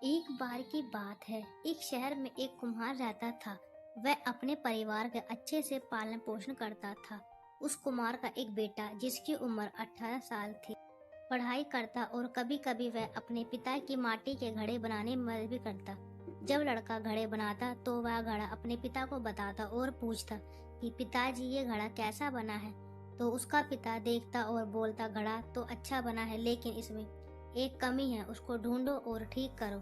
एक बार की बात है। एक शहर में एक कुम्हार रहता था। वह अपने परिवार का अच्छे से पालन पोषण करता था। उस कुम्हार का एक बेटा जिसकी उम्र 18 साल थी पढ़ाई करता और कभी कभी वह अपने पिता की माटी के घड़े बनाने में मदद भी करता। जब लड़का घड़े बनाता तो वह घड़ा अपने पिता को बताता और पूछता कि पिताजी ये घड़ा कैसा बना है। तो उसका पिता देखता और बोलता घड़ा तो अच्छा बना है, लेकिन इसमें एक कमी है, उसको ढूंढो और ठीक करो।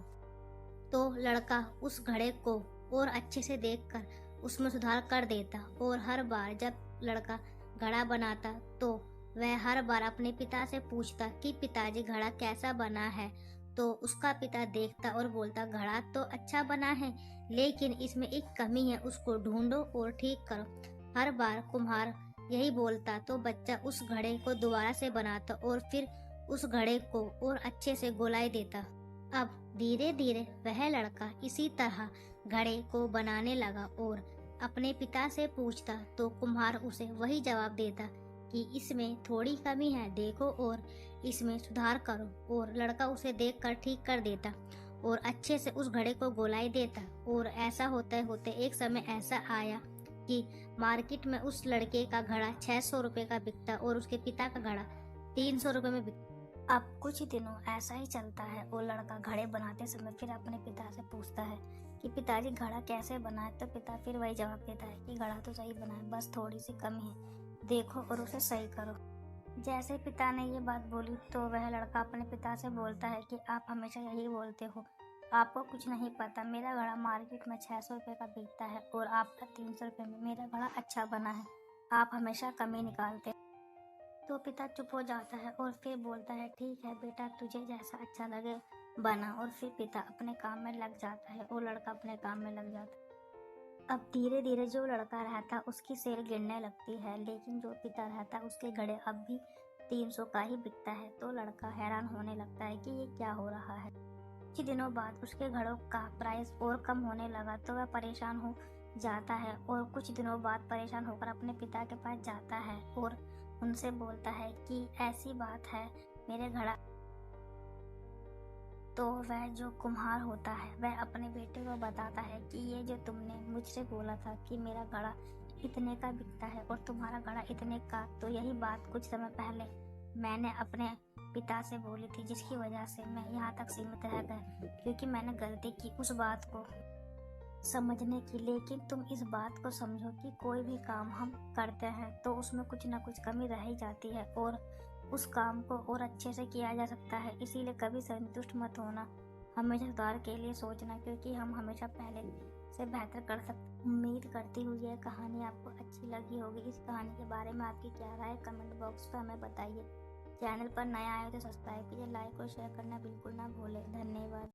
तो लड़का उस घड़े को और अच्छे से देखकर उसमें सुधार कर देता और हर बार जब लड़का घड़ा बनाता तो वह हर बार अपने पिता से पूछता कि पिताजी घड़ा कैसा बना है। तो उसका पिता देखता और बोलता घड़ा तो अच्छा बना है, लेकिन इसमें एक कमी है, उसको ढूंढो और ठीक करो। हर बार कुम्हार यही बोलता तो बच्चा उस घड़े को दोबारा से बनाता और फिर उस घड़े को और अच्छे से गोलाई देता। अब धीरे धीरे वह लड़का इसी तरह घड़े को बनाने लगा और अपने पिता से पूछता तो कुम्हार उसे वही जवाब देता कि इसमें थोड़ी कमी है, देखो और इसमें सुधार करो। और लड़का उसे देखकर ठीक कर देता और अच्छे से उस घड़े को गोलाई देता। और ऐसा होते होते एक समय ऐसा आया कि मार्केट में उस लड़के का घड़ा 600 रुपए का बिकता और उसके पिता का घड़ा 300 रुपए में बिकता। अब कुछ दिनों ऐसा ही चलता है और लड़का घड़े बनाते समय फिर अपने पिता से पूछता है कि पिताजी घड़ा कैसे बना है। तो पिता फिर वही जवाब देता है कि घड़ा तो सही बना है, बस थोड़ी सी कमी है, देखो और उसे सही करो। जैसे पिता ने ये बात बोली तो वह लड़का अपने पिता से बोलता है कि आप हमेशा यही बोलते हो, आपको कुछ नहीं पता, मेरा घड़ा मार्केट में 600 रुपये का बिकता है और आपका 300 रुपये में, मेरा घड़ा अच्छा बना है, आप हमेशा कमी निकालते। तो पिता चुप हो जाता है और फिर बोलता है ठीक है बेटा, तुझे जैसा अच्छा लगे बना। और फिर पिता अपने काम में लग जाता है और लड़का अपने काम में लग जाता है। अब धीरे धीरे जो लड़का रहता उसकी सेल गिरने लगती है, लेकिन जो पिता रहता उसके घड़े अब भी 300 का ही बिकता है। तो लड़का हैरान होने लगता है कि ये क्या हो रहा है। कुछ दिनों बाद उसके घड़ों का प्राइस और कम होने लगा तो वह परेशान हो जाता है और कुछ दिनों बाद परेशान होकर अपने पिता के पास जाता है और उनसे बोलता है कि ऐसी बात है, मेरे घड़ा। तो वह जो कुम्हार होता है वह अपने बेटे को बताता है कि ये जो तुमने मुझसे बोला था कि मेरा घड़ा इतने का बिकता है और तुम्हारा घड़ा इतने का, तो यही बात कुछ समय पहले मैंने अपने पिता से बोली थी, जिसकी वजह से मैं यहाँ तक सीमित रह गया, क्योंकि मैंने गलती की उस बात को समझने की। लेकिन तुम इस बात को समझो कि कोई भी काम हम करते हैं तो उसमें कुछ ना कुछ कमी रह ही जाती है और उस काम को और अच्छे से किया जा सकता है। इसीलिए कभी संतुष्ट मत होना, हमेशा सुधार के लिए सोचना, क्योंकि हम हमेशा पहले से बेहतर कर सकते। उम्मीद करती हूँ यह कहानी आपको अच्छी लगी होगी। इस कहानी के बारे में आपकी क्या राय है, कमेंट बॉक्स पर हमें बताइए। चैनल पर नया आए तो सब्सक्राइब कीजिए, लाइक और शेयर करना बिल्कुल ना भूलें। धन्यवाद।